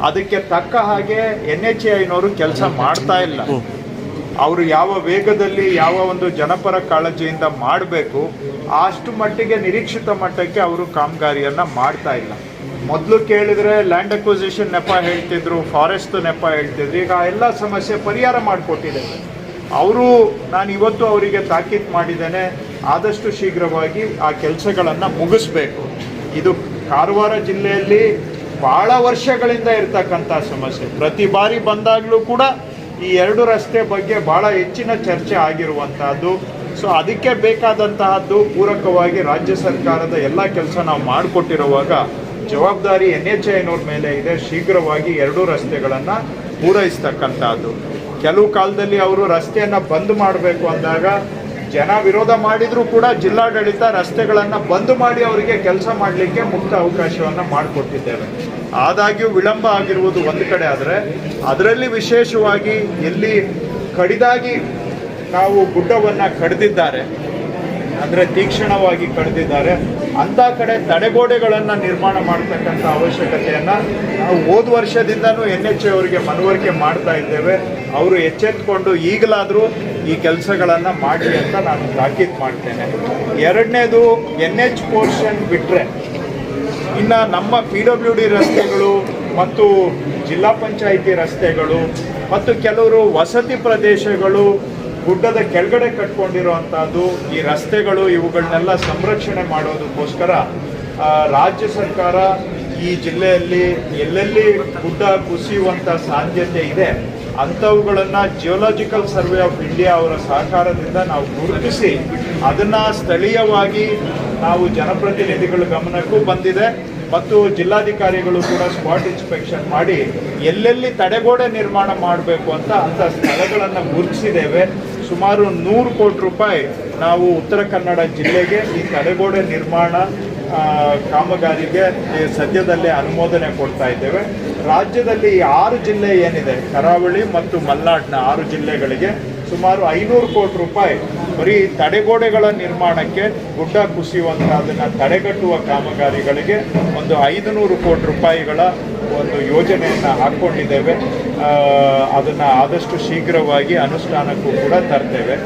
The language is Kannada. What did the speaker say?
ಅದಕ್ಕೆ ತಕ್ಕ ಹಾಗೆ NHAIನವರು ಕೆಲಸ ಮಾಡ್ತಾ ಇಲ್ಲ. ಅವರು ಯಾವ ವೇಗದಲ್ಲಿ ಯಾವ ಒಂದು ಜನಪರ ಕಾಳಜಿಯಿಂದ ಮಾಡಬೇಕು ಅಷ್ಟು ಮಟ್ಟಿಗೆ ನಿರೀಕ್ಷಿತ ಮಟ್ಟಕ್ಕೆ ಅವರು ಕಾಮಗಾರಿಯನ್ನು ಮಾಡ್ತಾ ಇಲ್ಲ. ಮೊದಲು ಕೇಳಿದರೆ ಲ್ಯಾಂಡ್ ಅಕ್ವಿಸಿಷನ್ ನೆಪ ಹೇಳ್ತಿದ್ರು, ಫಾರೆಸ್ಟ್ ನೆಪ ಹೇಳ್ತಿದ್ರು. ಈಗ ಎಲ್ಲ ಸಮಸ್ಯೆ ಪರಿಹಾರ ಮಾಡಿಕೊಟ್ಟಿದ್ದೇವೆ. ನಾನು ಇವತ್ತು ಅವರಿಗೆ ತಾಕೀತು ಮಾಡಿದ್ದೇನೆ, ಆದಷ್ಟು ಶೀಘ್ರವಾಗಿ ಆ ಕೆಲಸಗಳನ್ನು ಮುಗಿಸ್ಬೇಕು. ಇದು ಕಾರವಾರ ಜಿಲ್ಲೆಯಲ್ಲಿ ಭಾಳ ವರ್ಷಗಳಿಂದ ಇರ್ತಕ್ಕಂಥ ಸಮಸ್ಯೆ. ಪ್ರತಿ ಬಾರಿ ಬಂದಾಗಲೂ ಕೂಡ ಈ 2 ರಸ್ತೆ ಬಗ್ಗೆ ಭಾಳ ಹೆಚ್ಚಿನ ಚರ್ಚೆ ಆಗಿರುವಂತಹದ್ದು. ಸೊ ಅದಕ್ಕೆ ಬೇಕಾದಂತಹದ್ದು ಪೂರಕವಾಗಿ ರಾಜ್ಯ ಸರ್ಕಾರದ ಎಲ್ಲ ಕೆಲಸ ನಾವು ಮಾಡಿಕೊಟ್ಟಿರುವಾಗ ಜವಾಬ್ದಾರಿ NHAIನವ್ರ ಮೇಲೆ ಇದೆ. ಶೀಘ್ರವಾಗಿ 2 ರಸ್ತೆಗಳನ್ನು ಪೂರೈಸ್ತಕ್ಕಂಥದ್ದು. ಕೆಲವು ಕಾಲದಲ್ಲಿ ಅವರು ರಸ್ತೆಯನ್ನು ಬಂದ್ ಮಾಡಬೇಕು ಅಂದಾಗ ಜನ ವಿರೋಧ ಮಾಡಿದರೂ ಕೂಡ ಜಿಲ್ಲಾಡಳಿತ ರಸ್ತೆಗಳನ್ನು ಬಂದ್ ಮಾಡಿ ಅವರಿಗೆ ಕೆಲಸ ಮಾಡಲಿಕ್ಕೆ ಮುಕ್ತ ಅವಕಾಶವನ್ನು ಮಾಡಿಕೊಟ್ಟಿದ್ದೇವೆ. ಆದಾಗ್ಯೂ ವಿಳಂಬ ಆಗಿರುವುದು ಒಂದು ಕಡೆ ಆದರೆ, ಅದರಲ್ಲಿ ವಿಶೇಷವಾಗಿ ಎಲ್ಲಿ ಕಡಿದಾಗಿ ನಾವು ಗುಡ್ಡವನ್ನು ಕಡಿದಿದ್ದಾರೆ, ಅಂದರೆ ತೀಕ್ಷ್ಣವಾಗಿ ಕಡಿದಿದ್ದಾರೆ, ಅಂಥ ಕಡೆ ತಡೆಗೋಡೆಗಳನ್ನು ನಿರ್ಮಾಣ ಮಾಡ್ತಕ್ಕಂಥ ಅವಶ್ಯಕತೆಯನ್ನು ನಾವು ಹೋದ ವರ್ಷದಿಂದನೂ NHAI ಅವರಿಗೆ ಮನವರಿಕೆ ಮಾಡ್ತಾ ಇದ್ದೇವೆ. ಅವರು ಎಚ್ಚೆತ್ತುಕೊಂಡು ಈಗಲಾದರೂ ಈ ಕೆಲಸಗಳನ್ನು ಮಾಡಿ ಅಂತ ನಾನು ತಾಕೀತು ಮಾಡ್ತೇನೆ. ಎರಡನೇದು NH ಪೋರ್ಷನ್ ಬಿಟ್ಟರೆ ಇನ್ನು ನಮ್ಮ PWD ರಸ್ತೆಗಳು ಮತ್ತು ಜಿಲ್ಲಾ ಪಂಚಾಯಿತಿ ರಸ್ತೆಗಳು ಮತ್ತು ಕೆಲವರು ವಸತಿ ಪ್ರದೇಶಗಳು ಗುಡ್ಡದ ಕೆಳಗಡೆ ಕಟ್ಕೊಂಡಿರುವಂಥದ್ದು ಈ ರಸ್ತೆಗಳು, ಇವುಗಳನ್ನೆಲ್ಲ ಸಂರಕ್ಷಣೆ ಮಾಡೋದಕ್ಕೋಸ್ಕರ ರಾಜ್ಯ ಸರ್ಕಾರ ಈ ಜಿಲ್ಲೆಯಲ್ಲಿ ಎಲ್ಲೆಲ್ಲಿ ಗುಡ್ಡ ಕುಸಿಯುವಂಥ ಸಾಧ್ಯತೆ ಇದೆ ಅಂಥವುಗಳನ್ನು ಜಿಯೋಲಾಜಿಕಲ್ ಸರ್ವೆ ಆಫ್ ಇಂಡಿಯಾ ಅವರ ಸಹಕಾರದಿಂದ ನಾವು ಗುರುತಿಸಿ ಅದನ್ನು ಸ್ಥಳೀಯವಾಗಿ ನಾವು ಜನಪ್ರತಿನಿಧಿಗಳ ಗಮನಕ್ಕೂ ಬಂದಿದೆ ಮತ್ತು ಜಿಲ್ಲಾಧಿಕಾರಿಗಳು ಕೂಡ ಸ್ಪಾಟ್ ಇನ್ಸ್ಪೆಕ್ಷನ್ ಮಾಡಿ ಎಲ್ಲೆಲ್ಲಿ ತಡೆಗೋಡೆ ನಿರ್ಮಾಣ ಮಾಡಬೇಕು ಅಂಥ ಸ್ಥಳಗಳನ್ನು ಗುರುತಿಸಿದ್ದೇವೆ. ಸುಮಾರು 100 ಕೋಟಿ ರೂಪಾಯಿ ನಾವು ಉತ್ತರ ಕನ್ನಡ ಜಿಲ್ಲೆಗೆ ಈ ತಡೆಗೋಡೆ ನಿರ್ಮಾಣ ಕಾಮಗಾರಿಗೆ ಸದ್ಯದಲ್ಲೇ ಅನುಮೋದನೆ ಕೊಡ್ತಾ ಇದ್ದೇವೆ. ರಾಜ್ಯದಲ್ಲಿ 6 ಜಿಲ್ಲೆ ಏನಿದೆ, ಕರಾವಳಿ ಮತ್ತು ಮಲೆನಾಡಿನ 6 ಜಿಲ್ಲೆಗಳಿಗೆ ಸುಮಾರು 500 ಕೋಟಿ ರೂಪಾಯಿ ಬರೀ ತಡೆಗೋಡೆಗಳ ನಿರ್ಮಾಣಕ್ಕೆ, ಗುಡ್ಡ ಕುಸಿಯುವಂಥ ಅದನ್ನು ತಡೆಗಟ್ಟುವ ಕಾಮಗಾರಿಗಳಿಗೆ ಒಂದು 500 ಕೋಟಿ ರೂಪಾಯಿಗಳ ಒಂದು ಯೋಜನೆಯನ್ನು ಹಾಕ್ಕೊಂಡಿದ್ದೇವೆ. ಅದನ್ನು ಆದಷ್ಟು ಶೀಘ್ರವಾಗಿ ಅನುಷ್ಠಾನಕ್ಕೂ ಕೂಡ ತರ್ತೇವೆ.